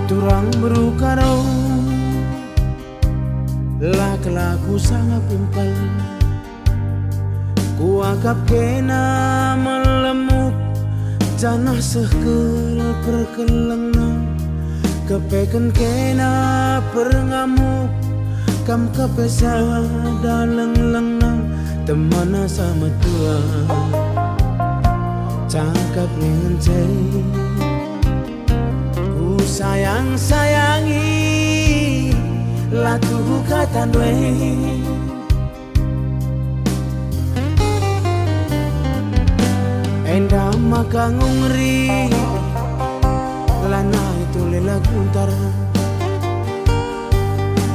Turang berukaro lak-laku sangat pungkal, kuakap kena melemuk janah sehkel perkelengna, kepeken kena perngamuk kam kepesa daleng-lengna, temana sama tua cakap ngencei sayang-sayangi latu katan we enda maka ngungri lana itu lela kuntar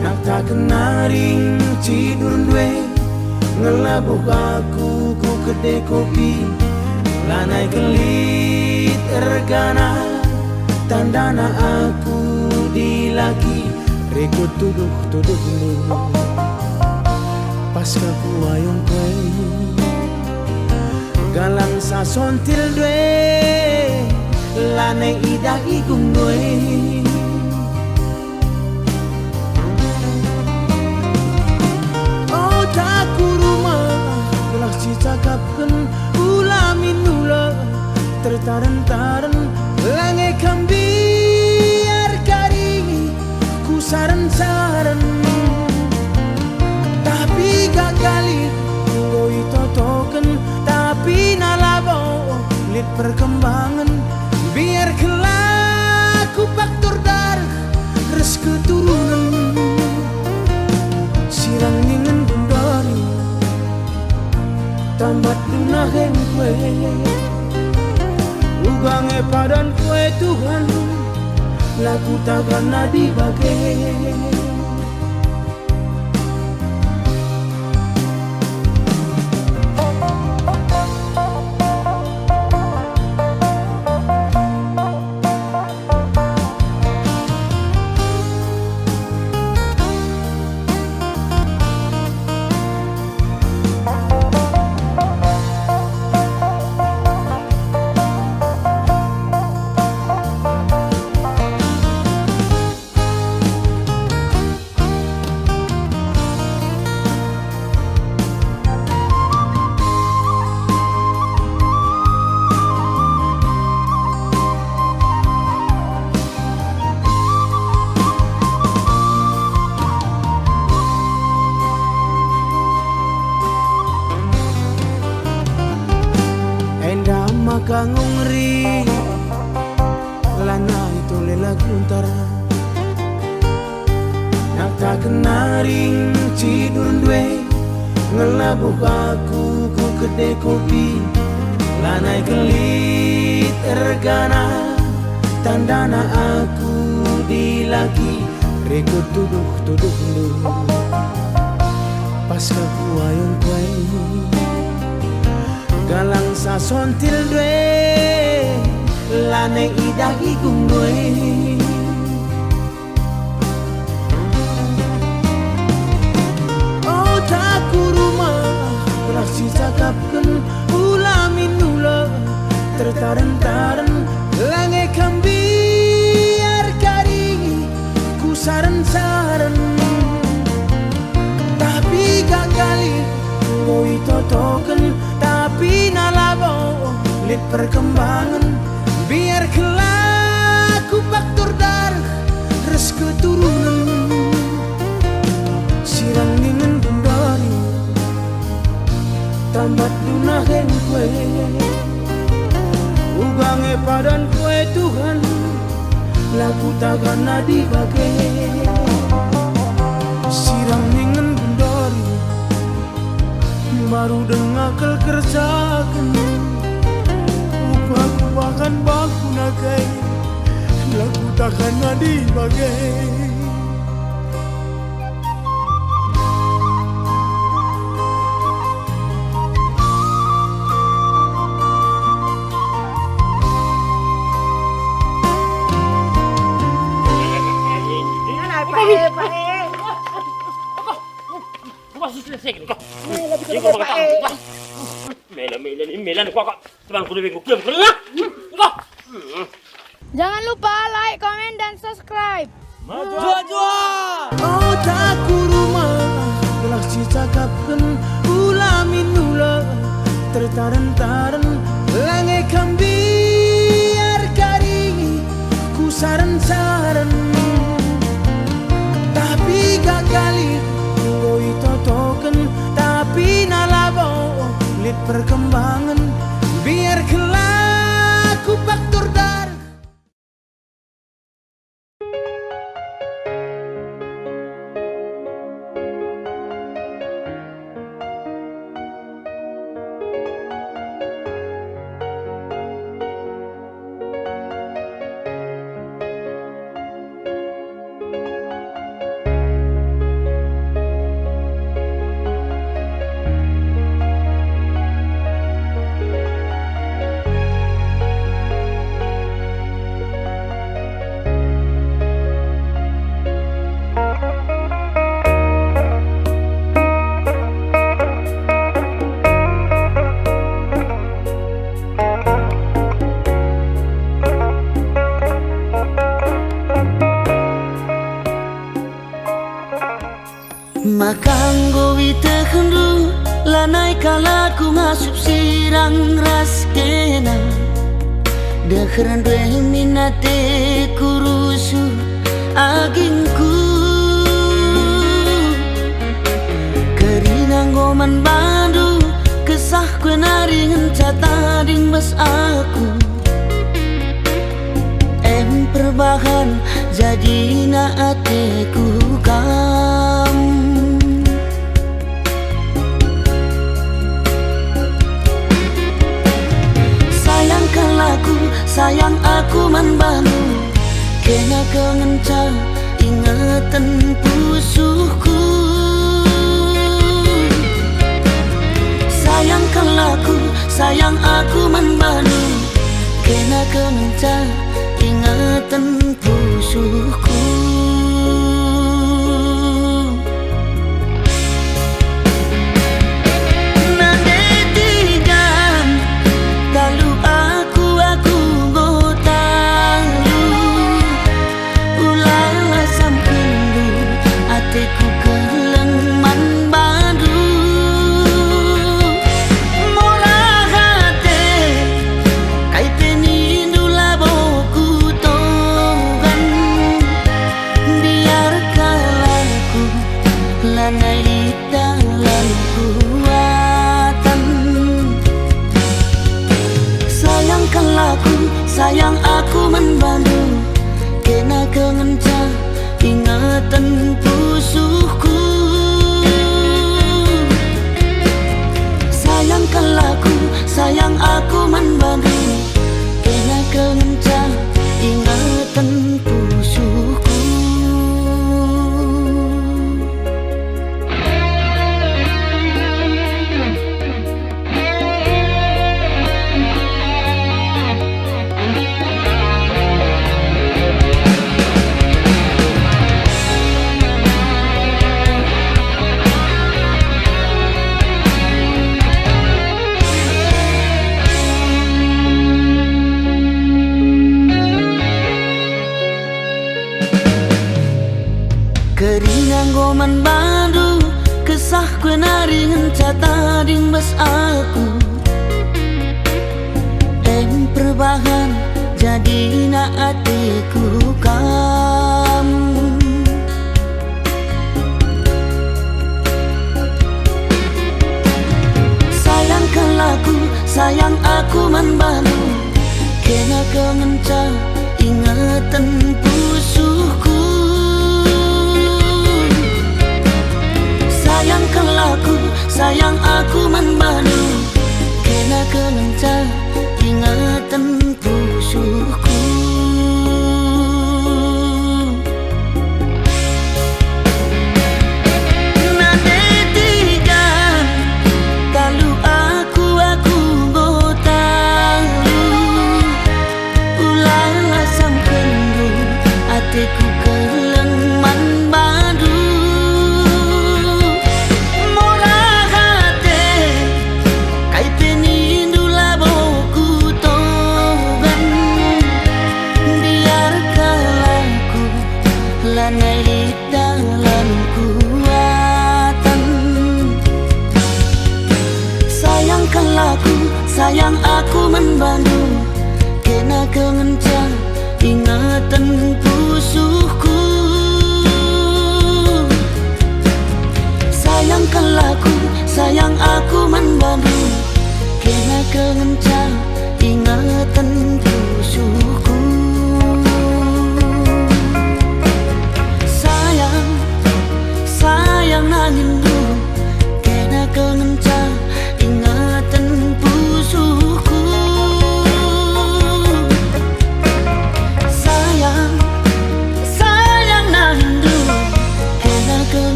nak tak kenaring cidur dwe ngelabuh aku ku kedai kopi lanai gelit ergana tandana aku dilagi rekut tuduh lu pas kaku ayong kue galang sasontil dwe lane ida igung dwe oh taku rumah gelah cicakapken ulamin nula tertaren-taren lange kambiar kari ku saran-saran tapi gak kali ngoi totoken tapi nalabo lit perkembangan biar kelaku faktor darah res keturunan sirang ningen bundari tambat dunahen kue ugange padan kue Tuhan laku takkan nadi bagai maka ngungri lana itu lela guntar nak tak kenaring cidur dwe ngelabuh aku ku kedai kopi lanai gelit ergana tandana aku dilagi rekut tuduh lu pas kaku ayong kue galang sasontil dwe lane ida igung dwe oh taku rumah belah cicakapken ulamin nula tertaren-taren lange kambiar kari ku saran-saran tapi gak kali ngoi totoken tapi nalabo lit perkembangan biar kelaku faktor darah res keturunan sirang ningen bundari tambat dunahen kue ugange padan kue Tuhan lagu takkan nadi bagai sirang ningen bundari baru dengar kerjakan aku bahkan baku nagai lagu takkan nadi bagai Jangan lupa like, komen, dan subscribe. oh takku rumah telah cicakapkan ulamin nula tertaran-taran langai kambiar kari ku saran-saran tapi gagali ngoi totokan tapi nalabo lihat perkembangan biar kelak ku faktor dar Makang gowi tekendu lanai kalaku ngasup sirang ras kena dekeren dwe minate kurusu agingku kerinang goman bandu kesah kue naringen catading bas aku perbahan jadi na ateku kamu sayang aku manbanu kena kengenca ingatan pusuhku sayang aku manbanu kena kengenca ingatan pusuhku sayang aku membantu kena kengenca ingatan pusuhku sayang aku membantu kena kengenca ingatan pusuhku kerinang goman bandu kesah kue naringen catading bas aku perbahan jadi na atiku kamu sayang aku manbanu kena kengenca ingatan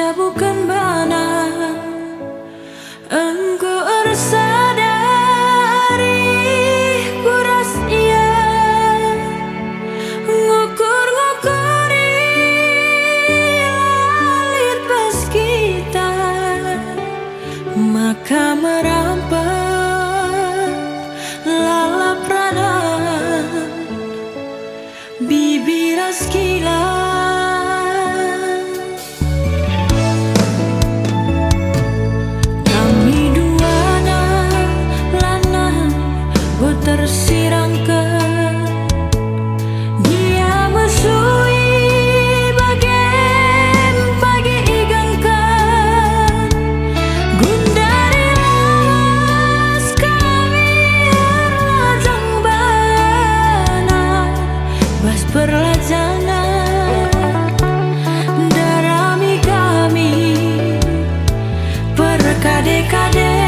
wajah bukan mana. Engkau sadari kuras ia ngukur-ngukuri lalit bas kita, maka merampas lalap ranan bibir sekilas. Tersirangkan dia mesui bagian pagi igangkan gundari lawas kami lajang bana bas perlajanan darami kami perkade-kade.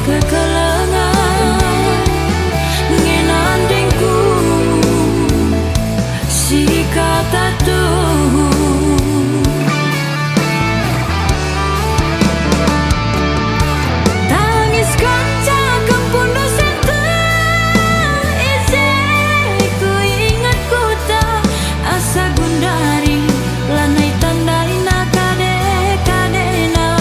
Kekelengan ngenandingku si kata tuh tangis kaca kempundu sentang isi ku ingat ku tak asa gundari lanai tandaina kade-kadena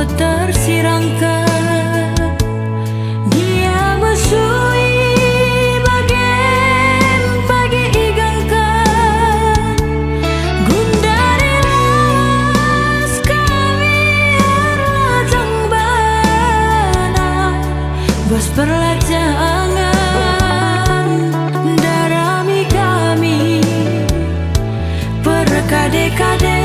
tersirangkan dia mesui bagian pagi igangkan gundari lawas kami lajang bana bas perlajangan darami kami perkade-kade.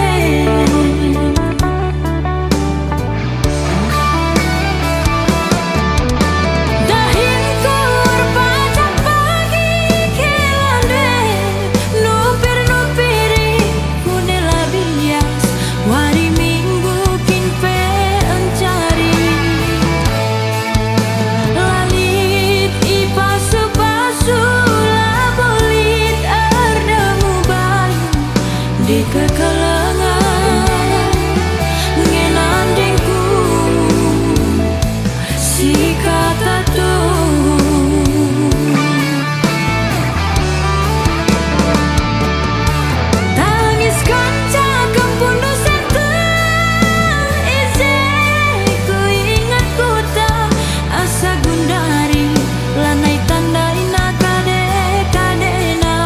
Kekelengan ngenandingku si kata tuh tangis kaca kempundu sentang isi ku ingat ku tak asa gundari lanai tandaina kade-kadena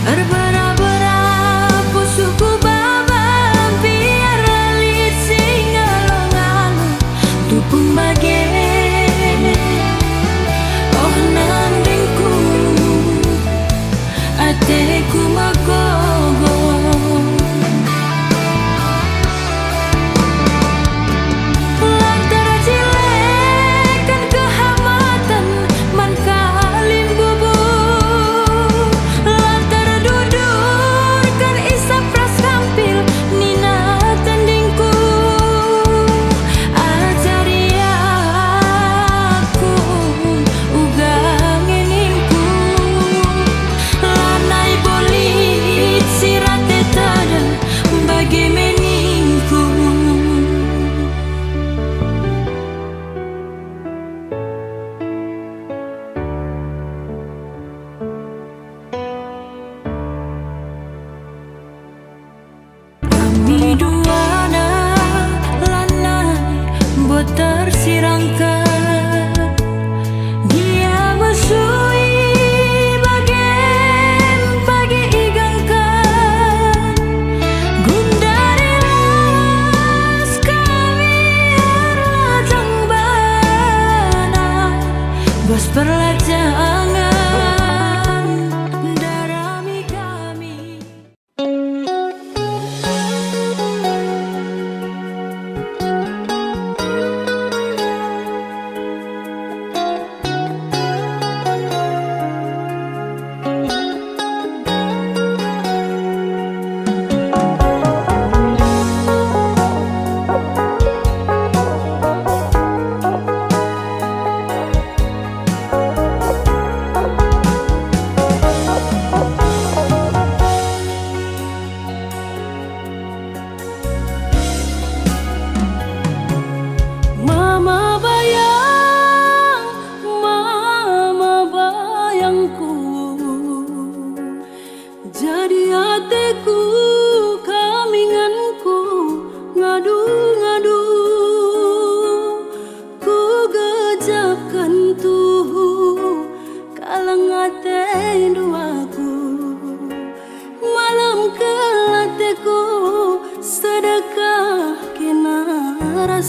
berbera-bera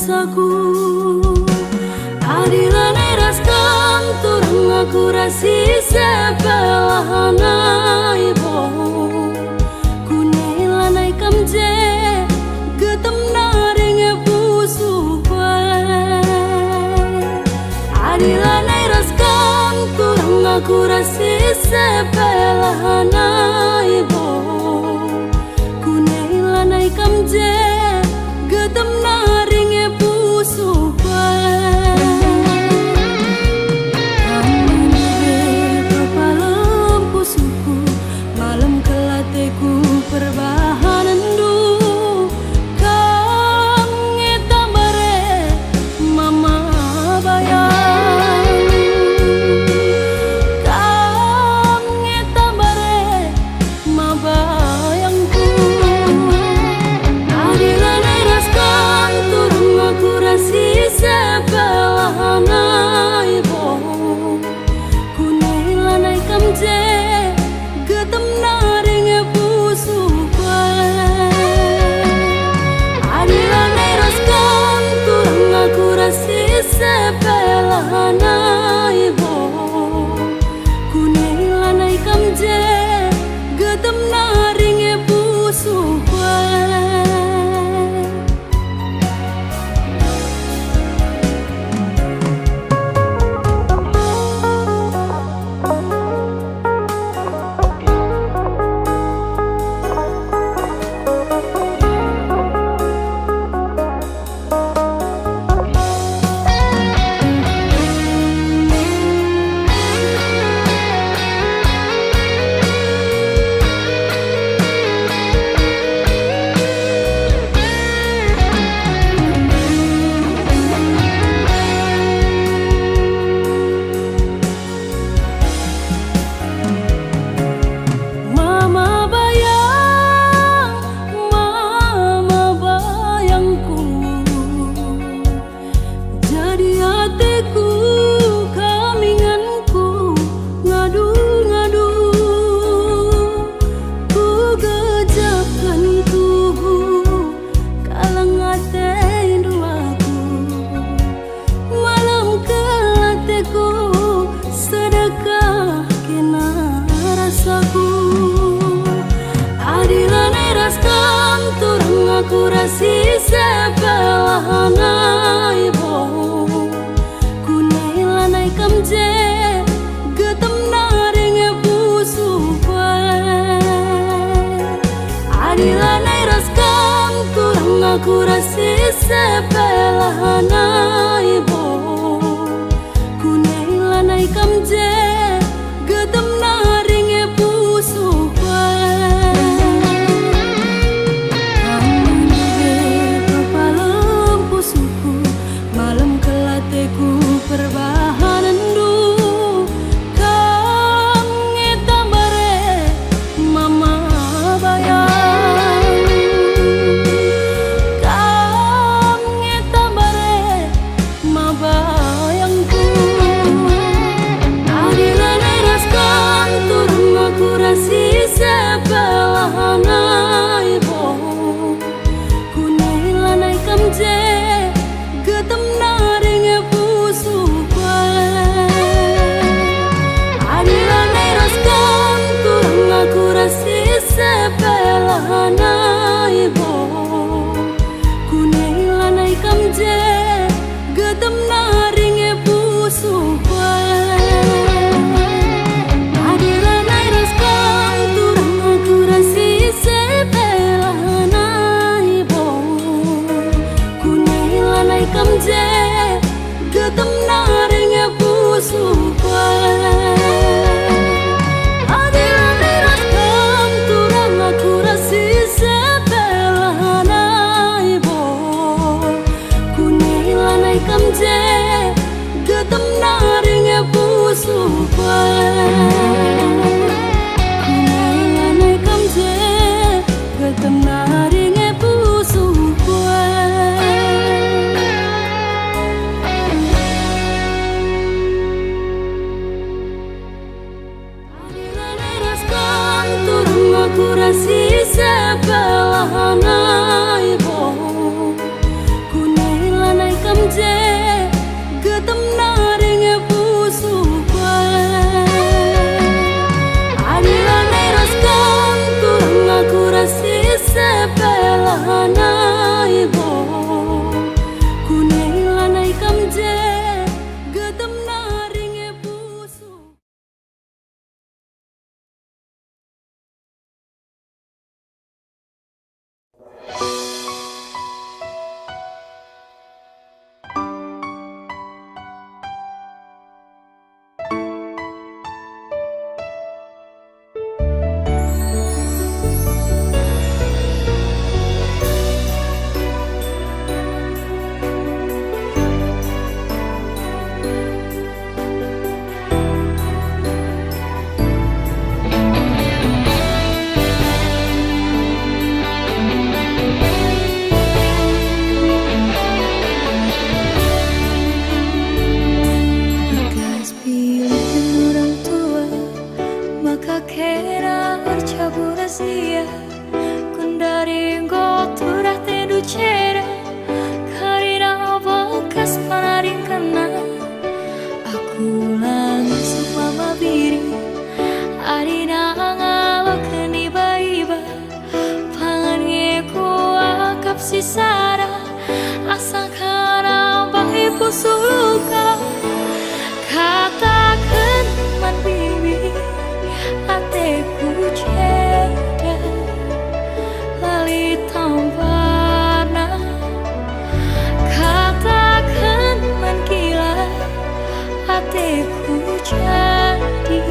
rasaku. Adilan eras kam turang aku rasi sebelahana ibo. Kunailanai kam je getem naring busu kwe. Adilan eras kam turang aku rasi sebelahana ibo. Kunailanai kam je getem naring busu kwe. Perbahanan du kam ngetambare mama bayang, kam ngetambare ma bayangku. Adilan eras kam turun aku rasi sebelahana ibo. Kunailanai kam je getem naring sebelahana ibo. Kunailanai kam je getem naring busu kwe. Adilan eras kam turang aku rasi sebelahana ibo. Kunailanai kam je getem naring busu kwe. Adilan eras kam turang aku rasi sebelahana ibo. Kunailanai kam je getem naring busu kwe. Perbahanan du kam ngetambare mama bayang, kam ngetambare ma bayangku. Adilan eras kam turun aku rasi sebelahana ibo. Kunailanai kam je getem naring busu kwe. Adilan eras kam turang aku rasi sebelahana ibo. Kunailanai kam je getem naring busu kwe. Adilan eras kam turang aku rasi sebelahana ibo. Kunailanai kam je getem naring busu kwe. Adilan eras kam turang aku rasi sebelahana ibo. Kunailanai kam je getem naring busu kwe. Kunailanai kam je getem naring busu kwe. Aku rasi sebelahana ibo. Kunailanai maka kena bercabur sia kundaring goturah tedu cera karena bekas panaring kena aku langsung mama biri arina ngalo keni baiba pangan ngeku akap si sara asal kana bahi pusuk luka katakan man bibi ateku ceda lali tambarna katakan man gila ateku jadi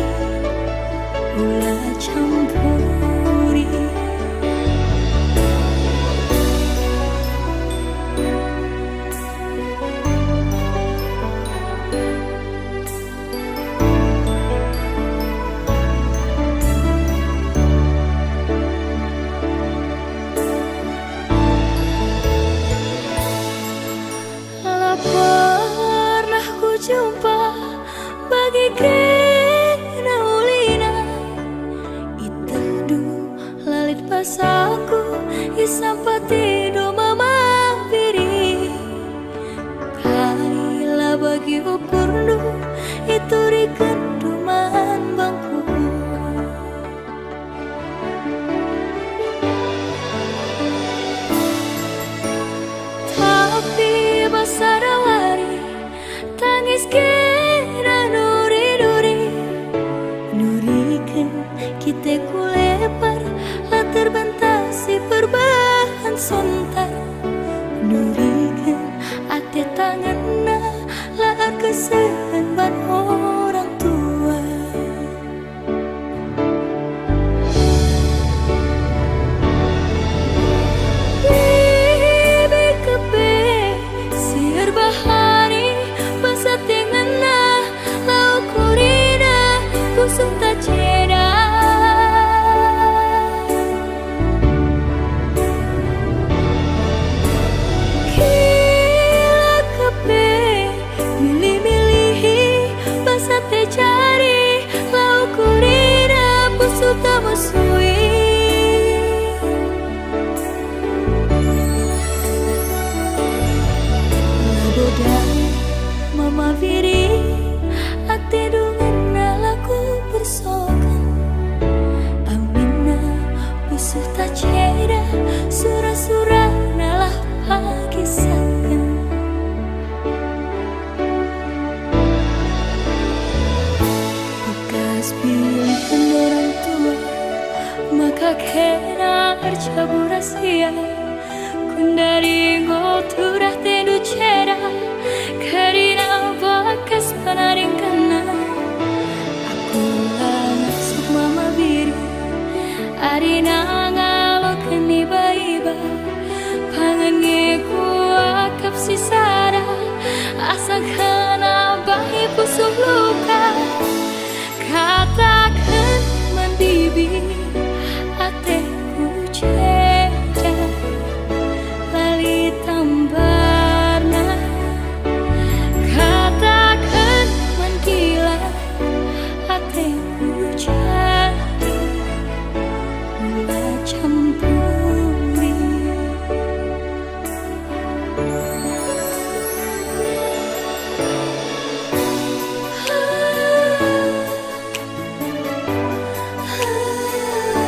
ulah campuri pernah ku jumpa bagi kena ulina itendu lalit pasaku isampati do mama biri kailah bagi upurdu itu di keduman bangku tapi basarawari tangis kena nuri-nuri nurikan kita kulepar lah terbentasi perbahan sontar nurikan ate tanganna lah kesehan ban orang tua bibi kepe siar bahari basa tengena lau kurina kusum tak ceda kila kepe milih-milihi basa te cari lau kurina busuk tak musui labodai mama viri ate dungan nalaku bersokan amina busuh tak ceda surah-surah nalah pakisakan bekas pilihan orang tua maka kena bercabur sia kundari goturah tedu cera karena bekas panaring kena aku langsung mama biri arina ngalo keni baiba pangan ngeku akap si sara asa kana bahi pusuk luka katakan man bibi ateku ceda lali tambarna katakan man gila ateku jadi ulah campuri ah, ah.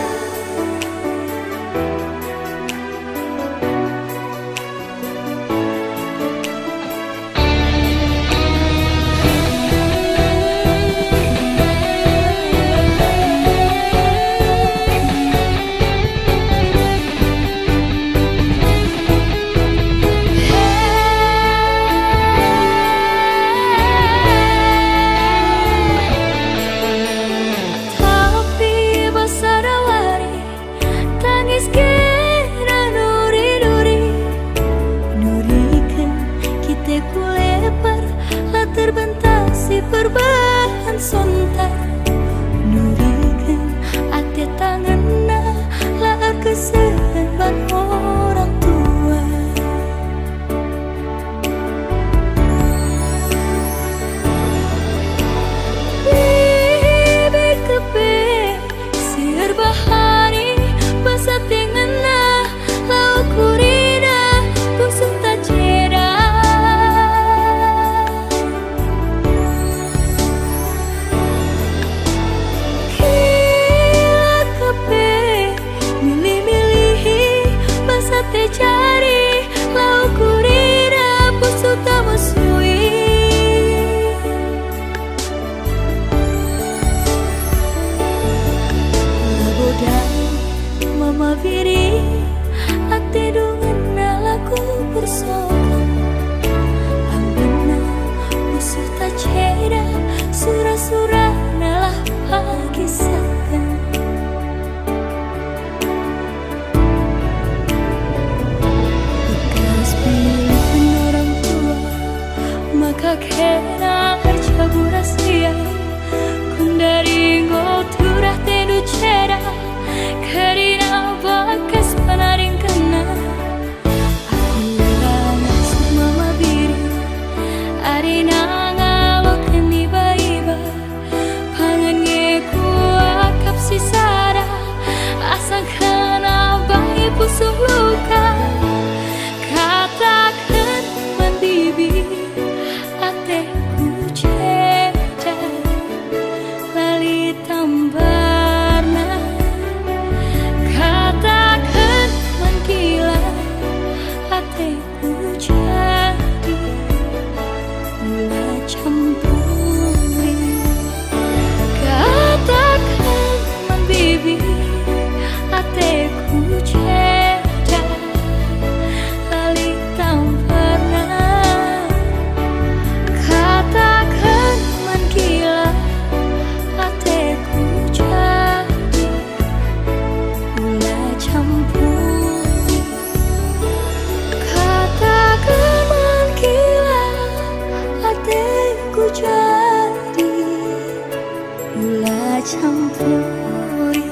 mama biri ate dungan nalaku bersokan ambena musuh tak cera surah-surah nalah pagi sakan bekas pilihan orang tua maka kena cabu rahasia kundari ngoturah tedu cera karina bakas panaring kena aku lanas mama biri arina ngalokan iba-iba pangan ngeku akap sisara asang kena bayi pusuh luka katakan mandibi ateku ceda lali tambarna katakan mangkila ateku jadi mula campuri katakan mambibi ateku ceda lali tambarna katakan mangkila ateku jadi mula campuri katakan mangkila ateku jadi mula campuri.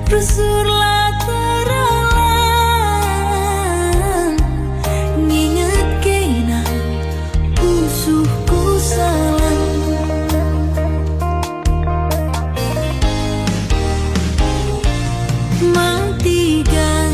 Bersurlah teralang nginget kena usuhku salah matikan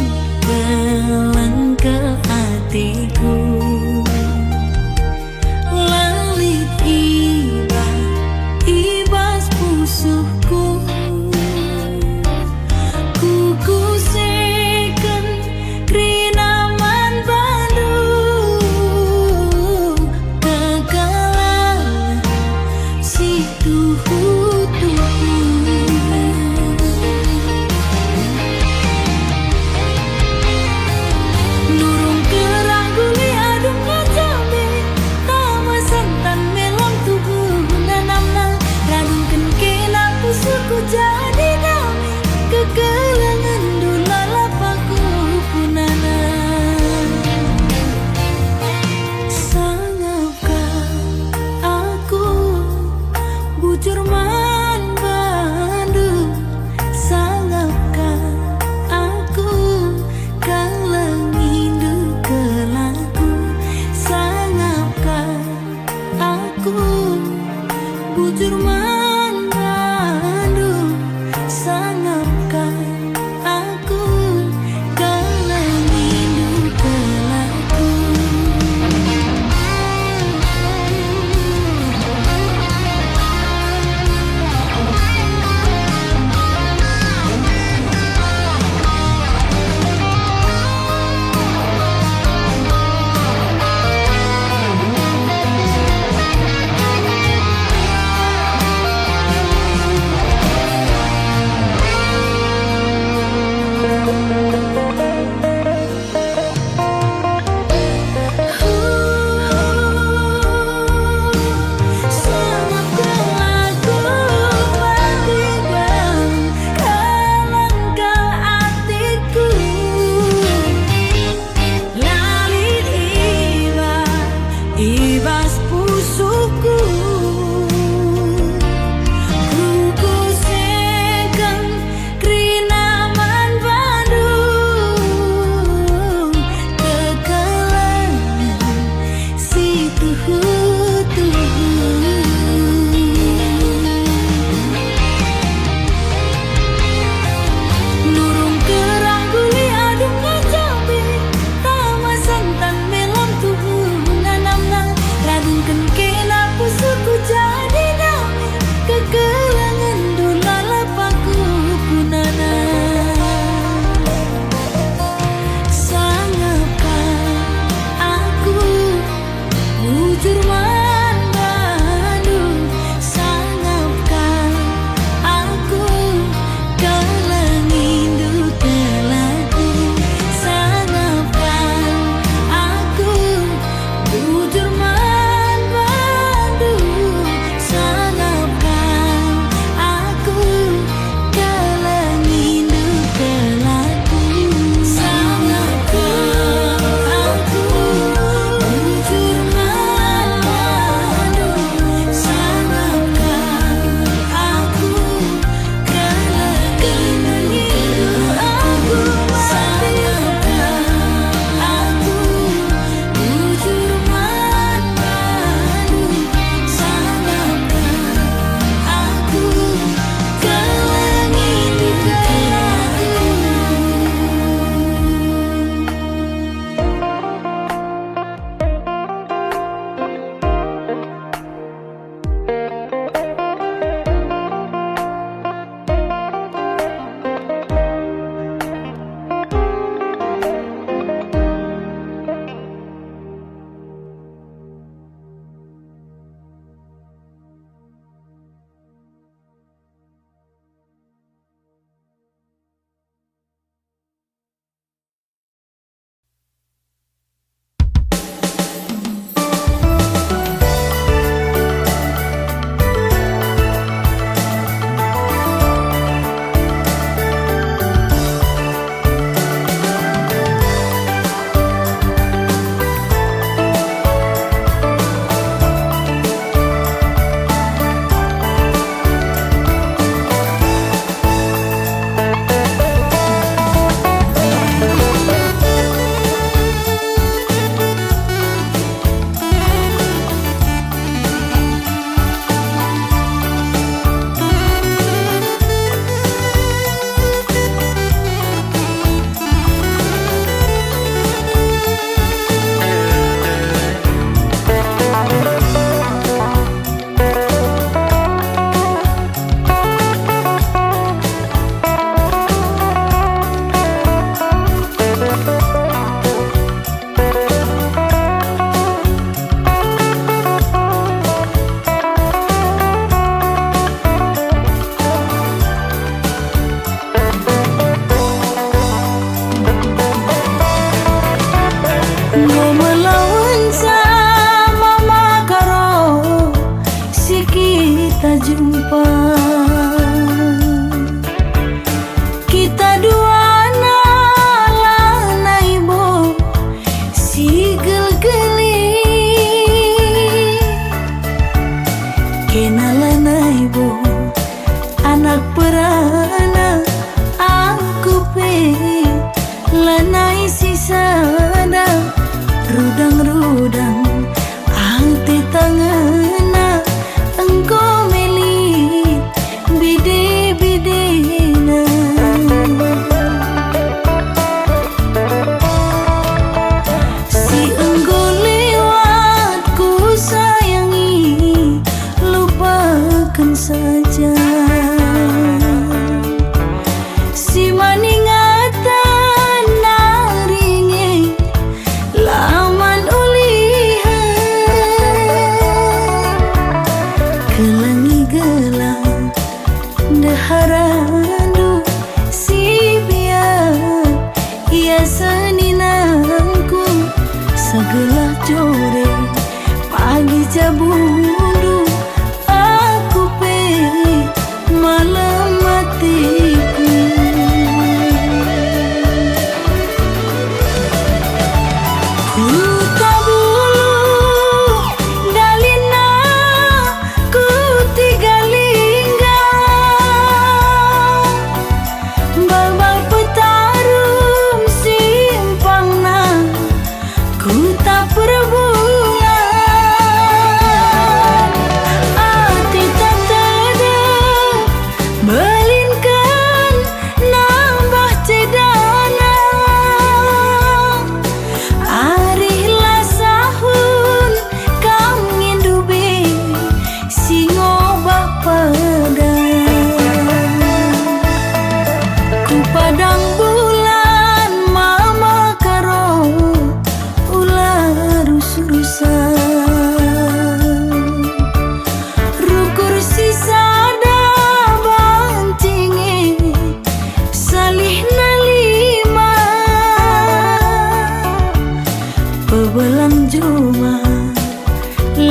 juma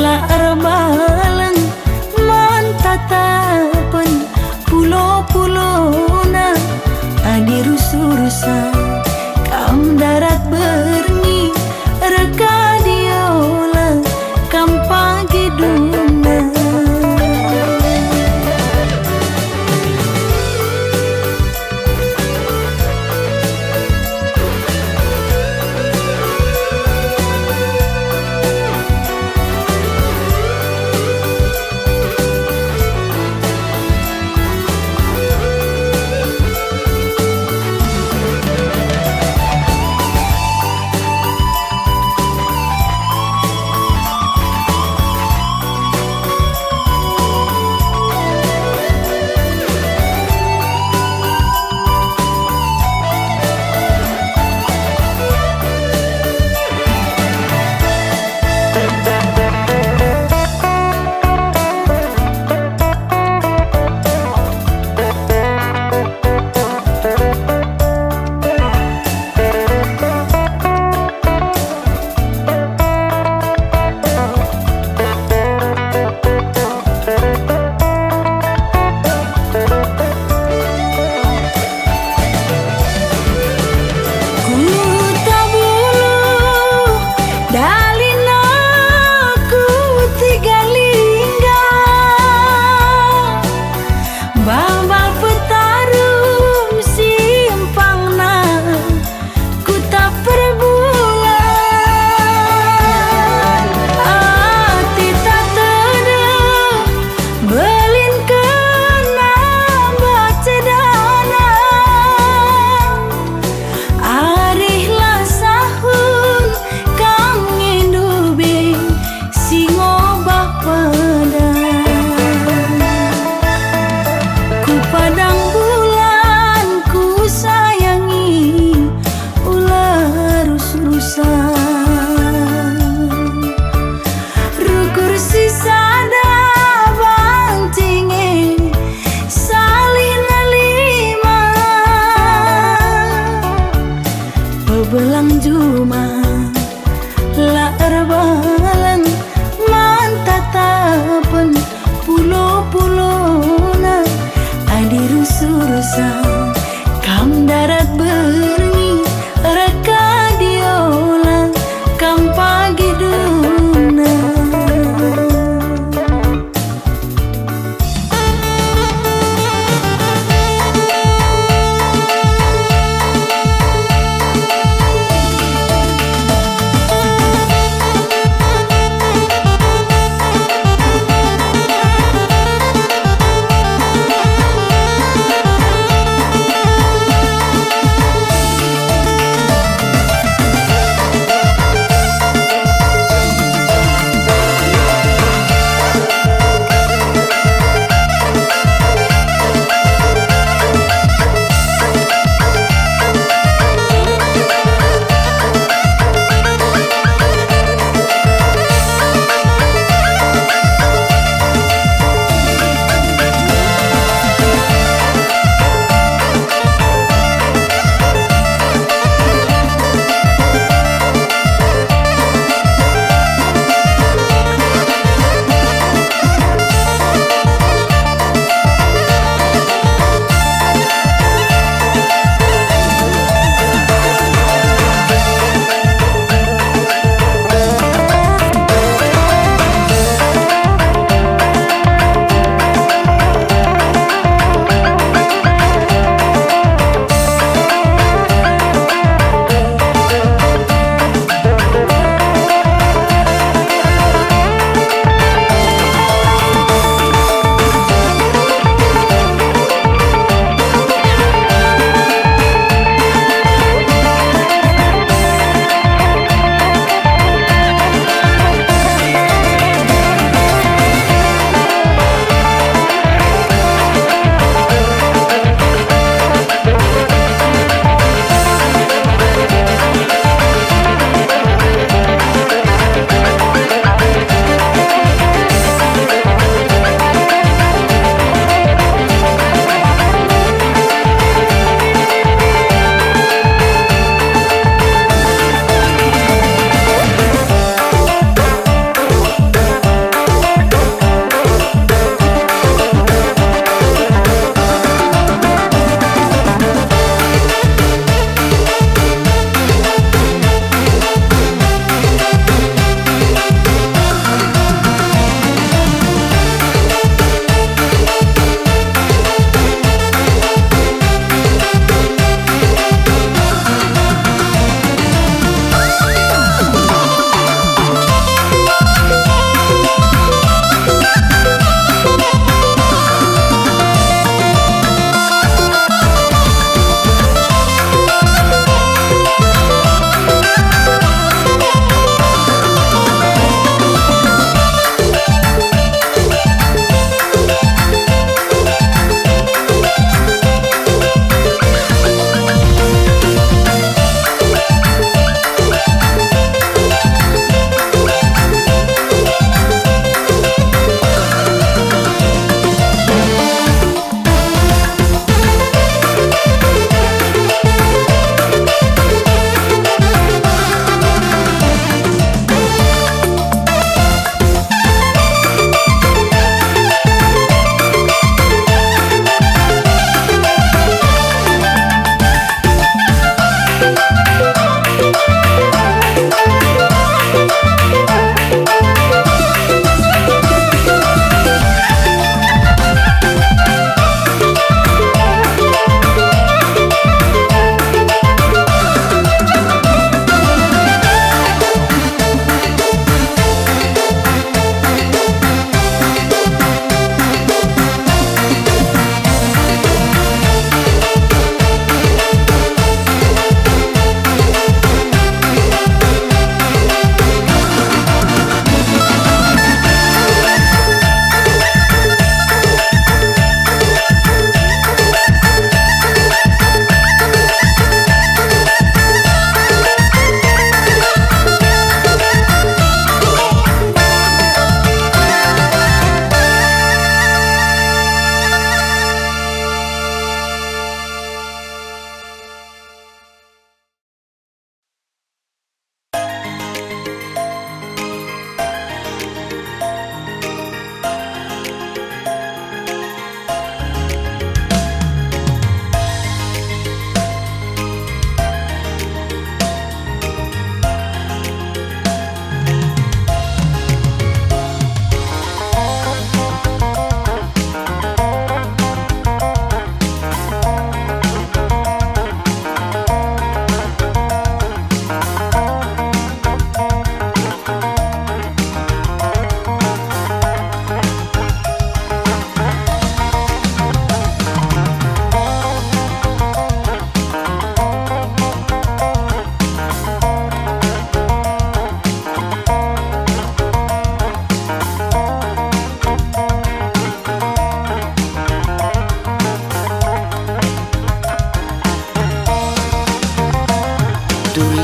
la arbalang man tatapan pulo-pulona adi rusa-rusa kam darat berni reka diola kam pagi duna. Belang juma la arbalang man tatapan pulo-pulona adi rusa-rusa kam darat berni reka diola kam pagi duna.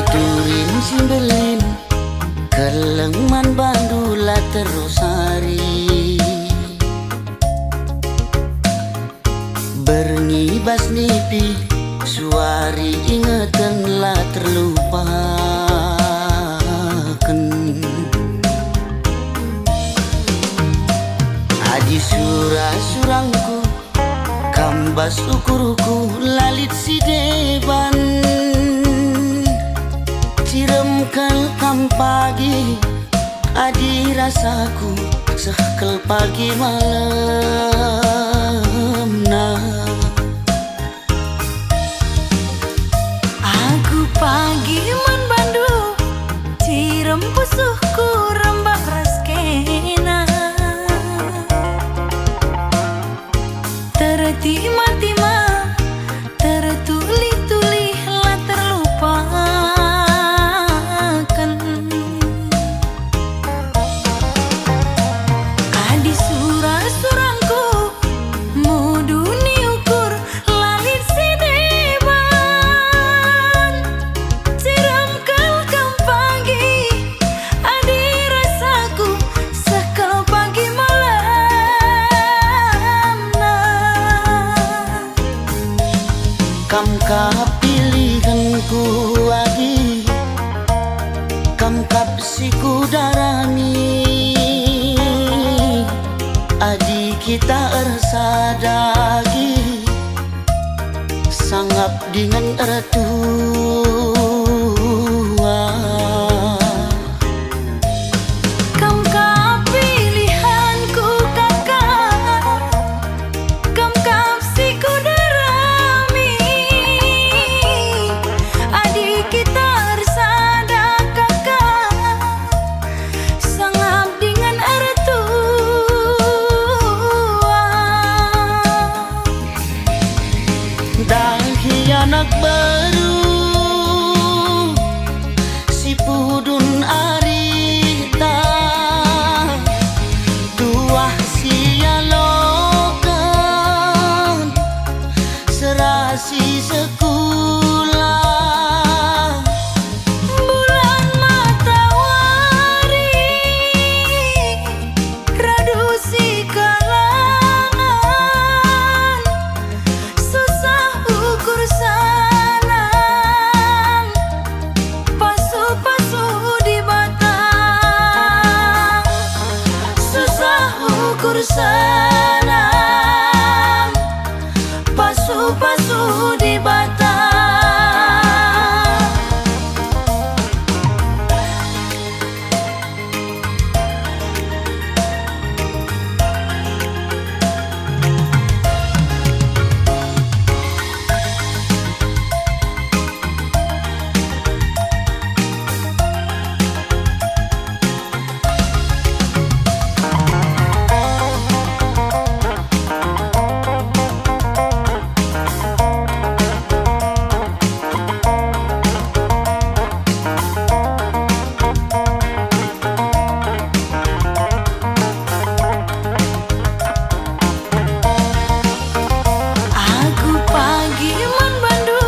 Tidurin Simbelin Kelengman bandula terus hari Berngibas nipi suari ingetanlah terlupakan Adi surah-surangku kambas ukurku lalit si deban Ciremkel kam pagi adi rasaku sehkel pagi malam nah Aku pagi man bandu cirem pusuhku rembak raskena tertima-tima tertuli-tuli lah terlupakan Adi surah-surangku muduni ukur lalit si deban Siram kelkam pagi adi rasaku sekal pagi malam nah Kam kapilihanku adi Kam kapsiku darami Adi kita ersadagi Sangap dengan ertua Kam kapilihanku kakak Kam kapsiku darami Adik kita ersada kakak Sangap dengan ertua Dahi anak baru si pudun arita tuah sialokan serasi sekolah Bulan matahari radu si kalangan susah ukur sanang pasu-pasu di batang susah ukur sanang pasu-pasu di batang Aku pagi man bandu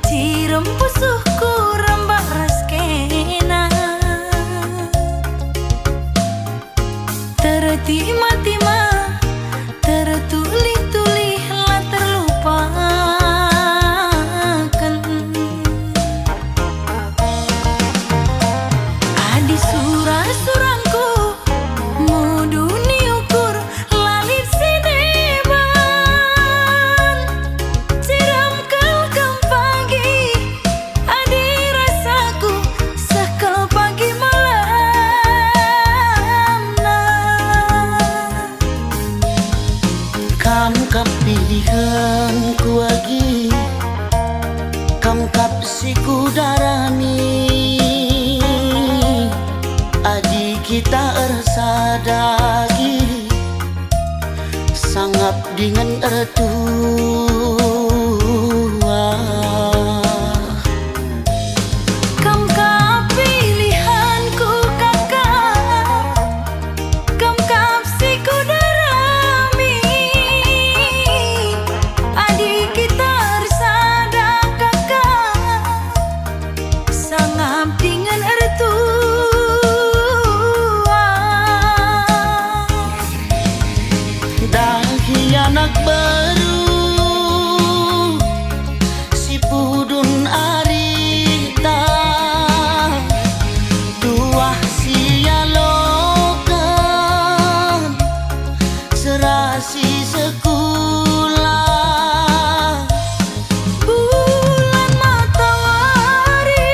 cirem pusuhku rembak raskena tertima-tima tertuli-tuli lah terlupakan Adi surah-surangku muduni ukur lalit si deban Siram kelkam pagi adi rasaku sekal pagi malam nah Kam kapilihanku lagi Kam kapsiku darami Adi kita ersadagi Sangap dengan ertua Kam kapilihanku kakak Kam kapsiku darami Adik kita ersada kakak mampingan ertua. Dahi anak baru si pudun arita, dua sialokan serasi sekolah. Bulan matahari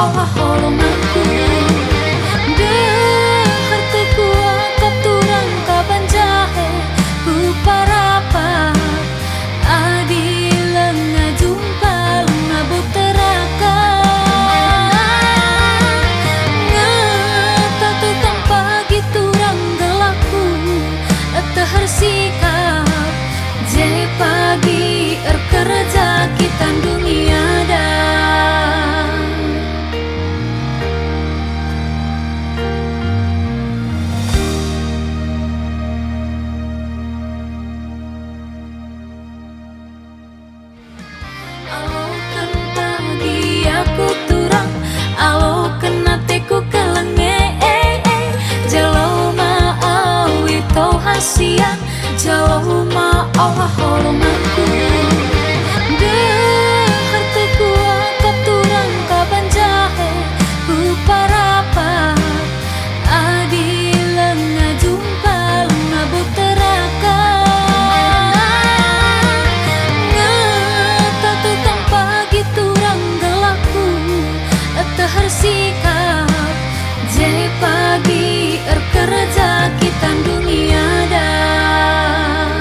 olah holonganku. Dehar kuat kapturang kaban jahe ku parapa adi lenga jumpa lenga buteraka ngata tukang pagi turang gelaku tehar sikap je pagi kerja kita dunia dah. Alokan pagi aku turang, alokan nateku kelenge, jalau ma awi tau hasian, jalau ma olah holonganku. Dehar kuat kapturang kaban jahe ku parapa adi lenga jumpa lenga buteraka ngata tukang pagi turang gelaku tehar sikap je pagi kerja kita dunia dah.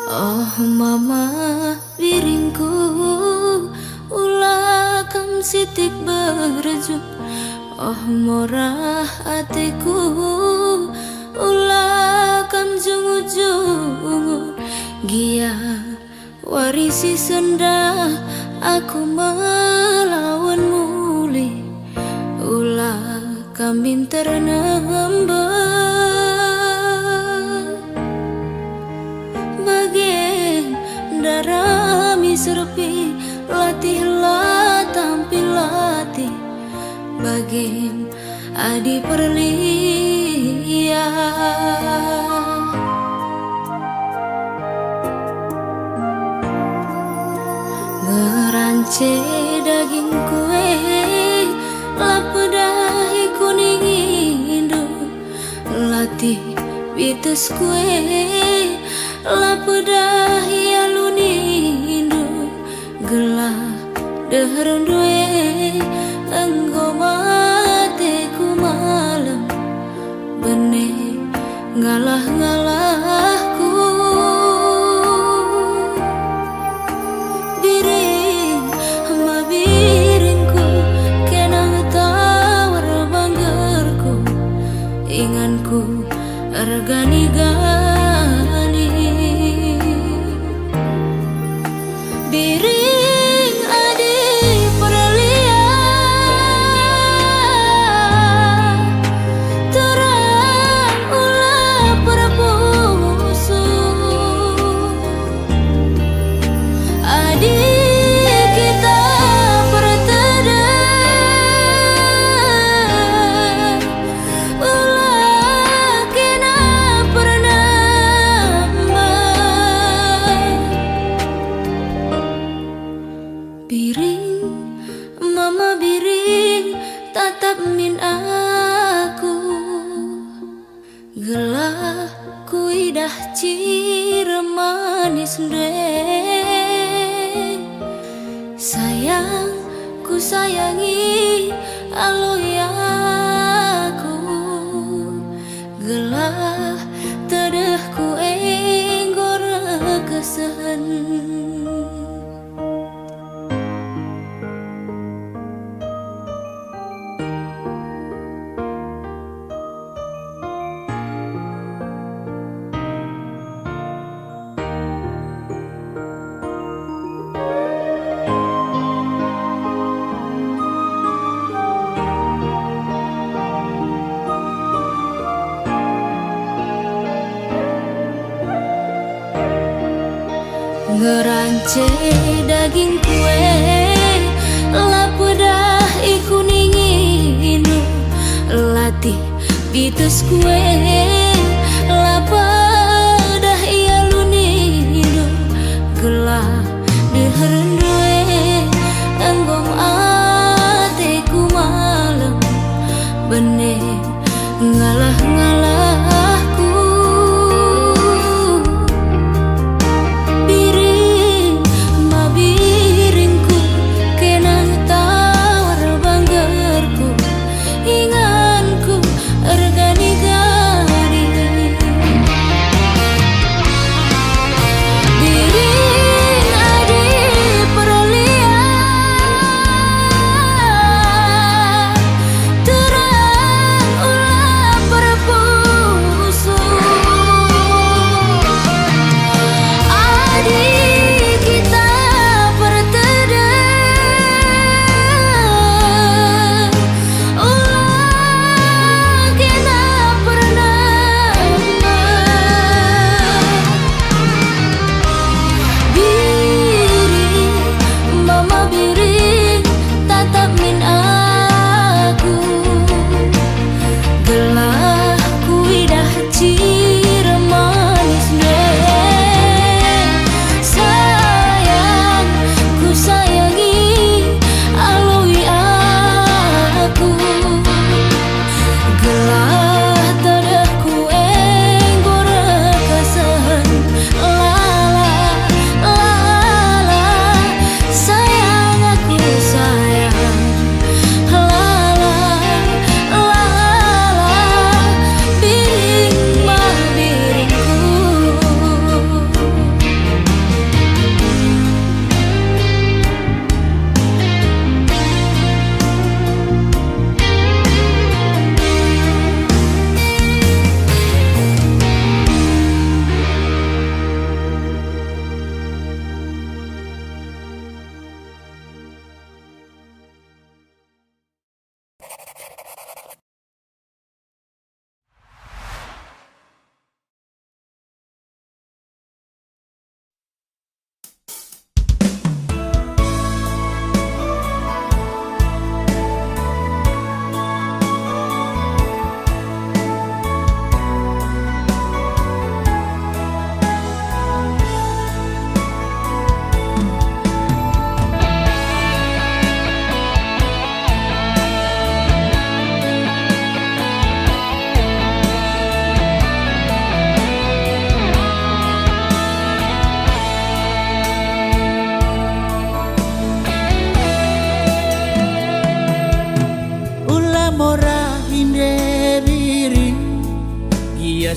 Oh mama biringku, ulah kam sitik berju. Oh morah hatiku, ulah kam jungu-jungu. Gia warisi senda, aku melawan muli. Ulah kami ternamba bagian darami serpi. Latihlah tampil latih bagian adi perlia. Ngerance daging kue, lapedahi kuning indu. Latih bites kue, lapedahi alun indu. Gelah deheran due, engkau mateku malam. Benih ngalah-ngalahku. Inganku ergani-gani biring adi perlia. Terang ulah perpusu adi kita berteda. Biring, mama biring, tatap min aku. Gelah kuidah ciremanis deh. Sayang, ku sayangi aloi aku. Gelah tedeh ku enggor kesen. Ngerance daging kue, lapedah ikuning inu. Latih bites kue, lapedah ialun inu. Gelah deheran due, enggom ateku malam. Benih ngalah-ngalahku. Inganku ergani-gani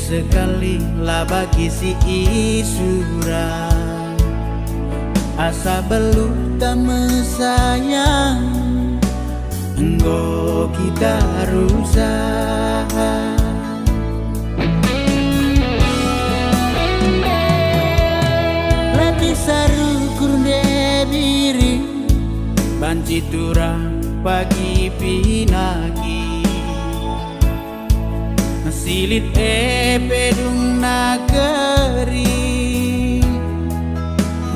sekali lah bagi si Isura. Asa belum tak mesayang, enggo kita rusak. Latih saru kurde diri, banci turang pagi pinagi. Silit pedung nagari,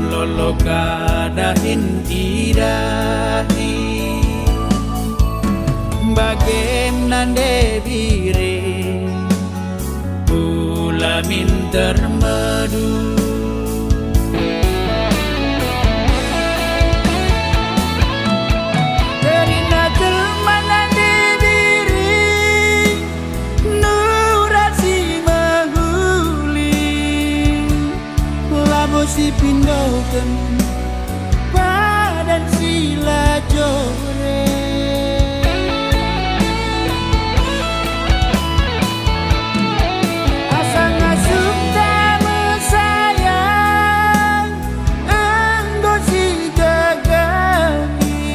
lolo kadahin idahi. Bagaimana debire pula minter madu. Si pindokan padan sila jore, asa ngasup tak mesayang, enggo si gagaki.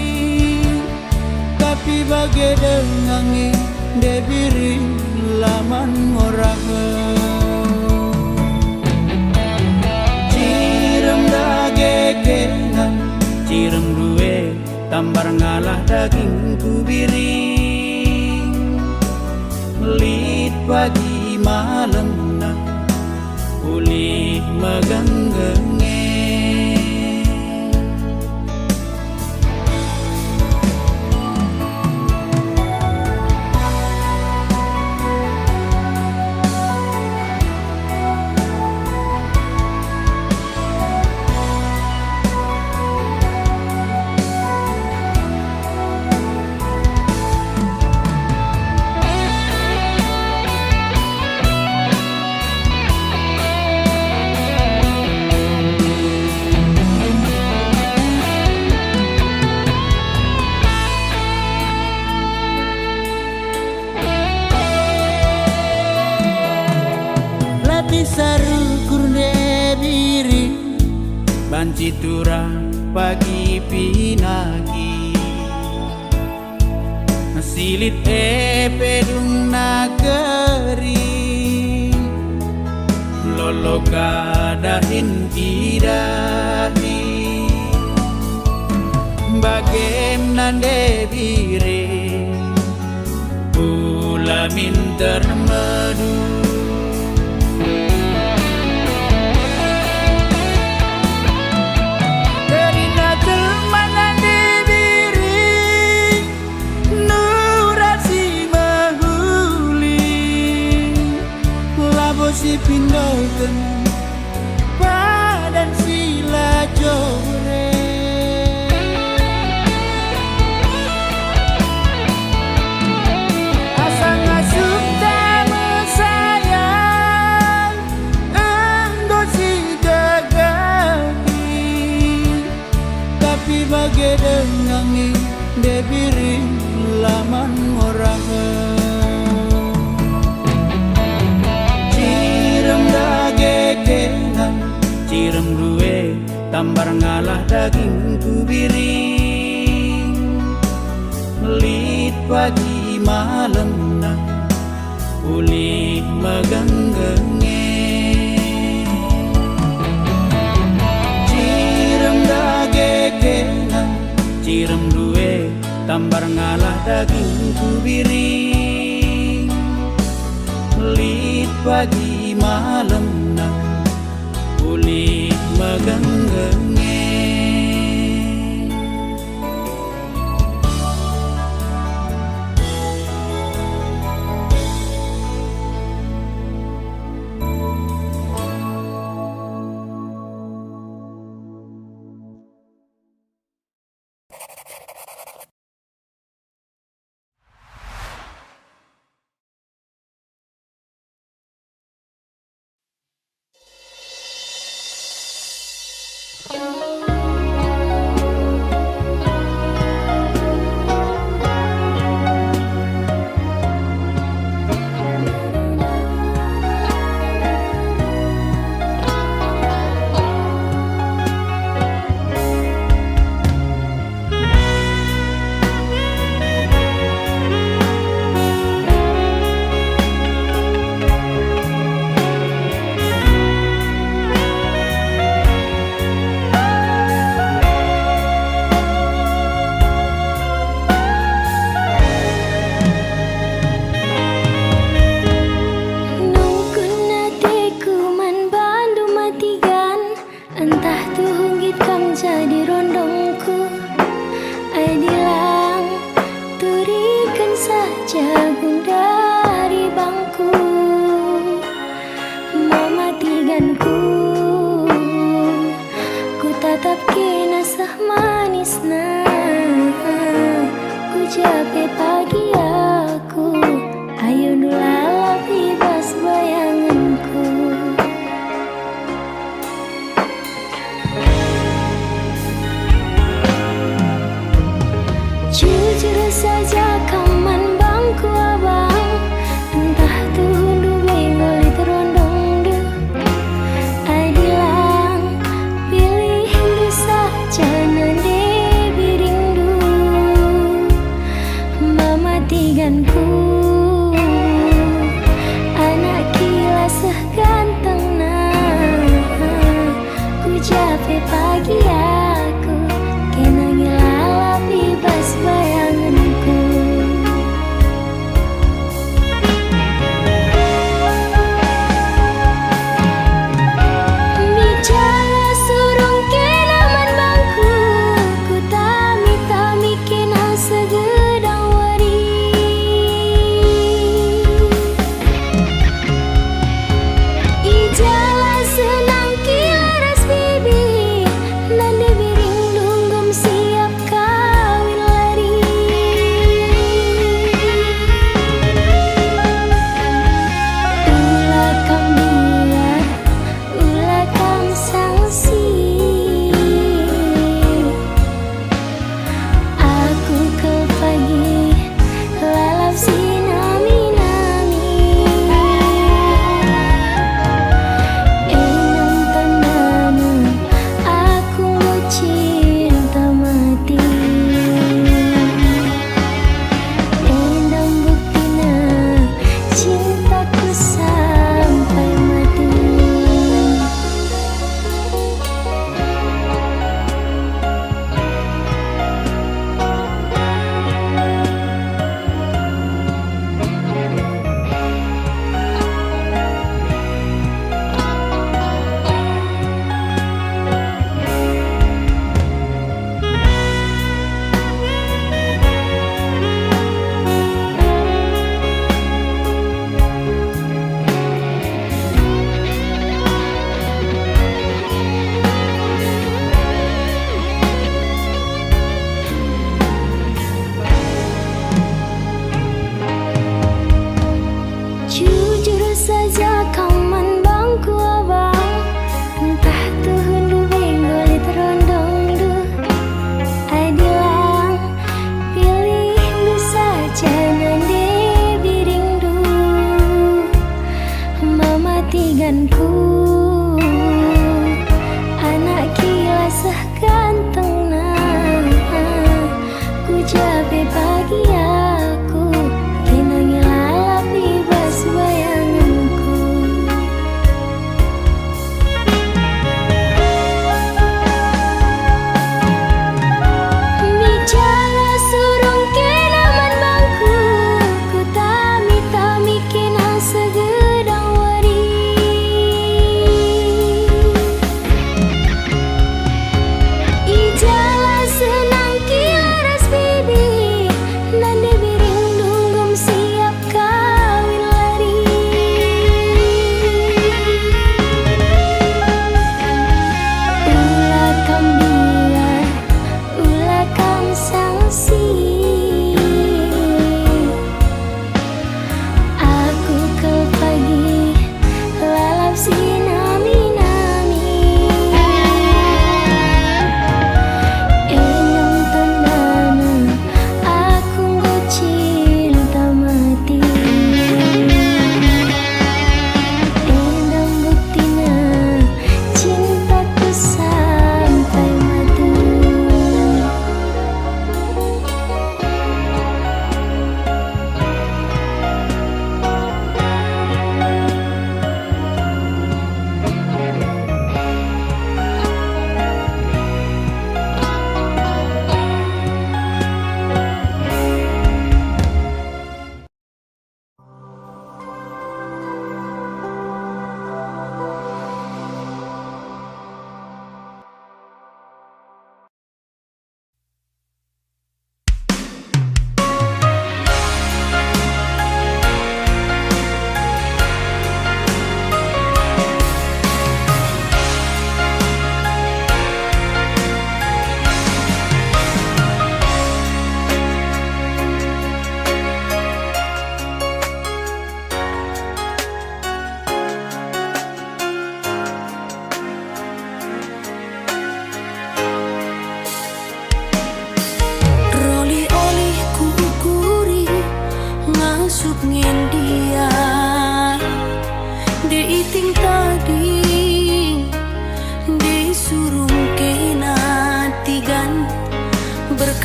Tapi bagai dengangi debiri laman ngorah. Cirem duwe tambar ngalah daging kubiring, melit pagi malam nak pulih megenggenge. Saru kurde diri, banci turang pagi pinagi. Silit pedung nagari, lolo kadahin idahi. Bagaimana debire pula minter madu. Si pindokan padan sila jore, asa ngasup tak mesayang, enggo si gagaki. Tapi bagai dengangi debiri laman ngorah. Cirem duwe tambar ngalah daging kubiring, melit pagi malam nak pulih megenggenge. Cirem dagegenan, cirem duwe tambar ngalah daging kubiring, melit pagi malam nak pulih megenggenge.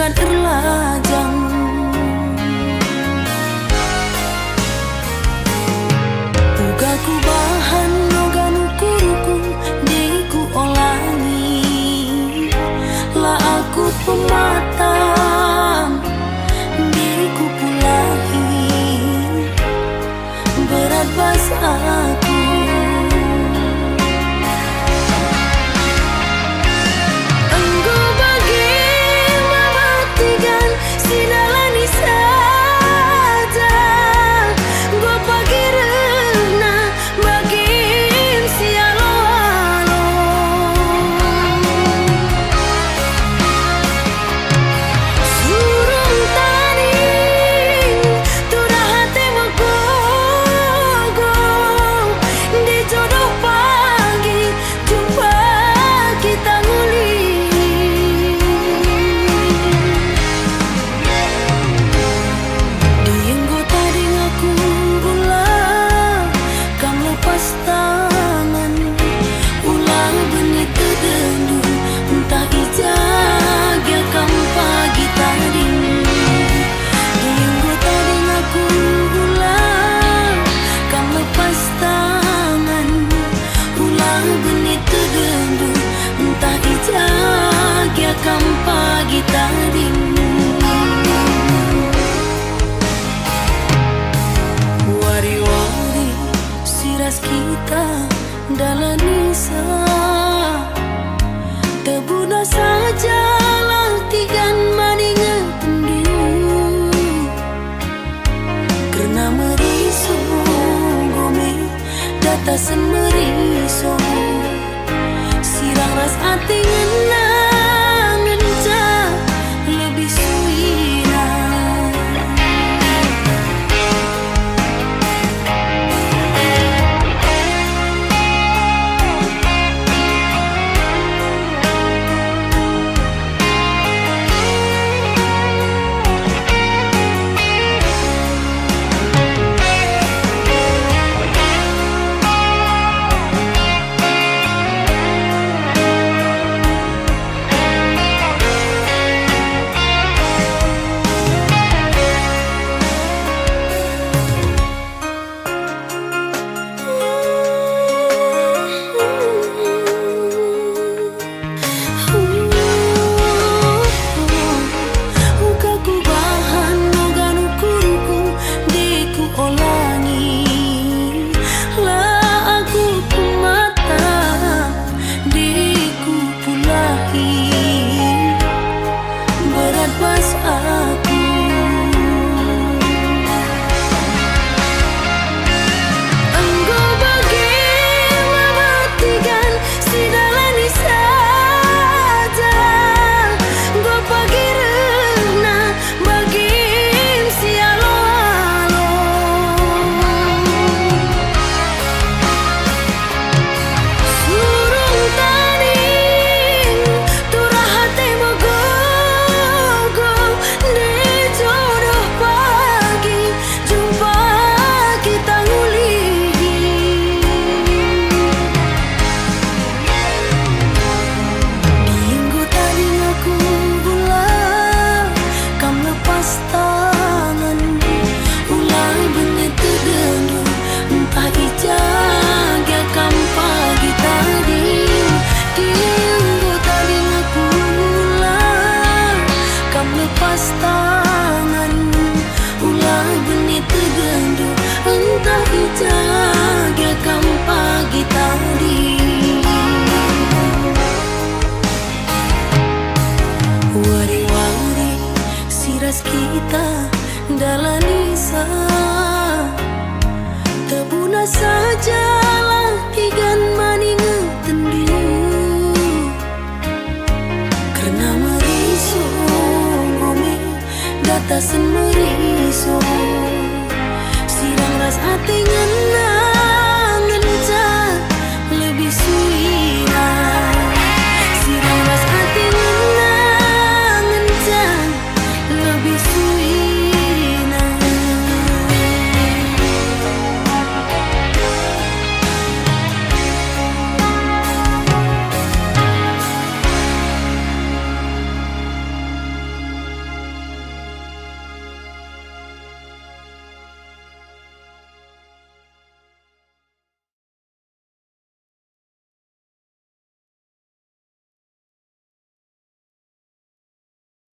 kan erlajang. Uga ku bahan nogan ukuruku diku olangi, lah aku pematang diku pulahi, berat bas aku. Pagi tadi wari-wari siras kita dalam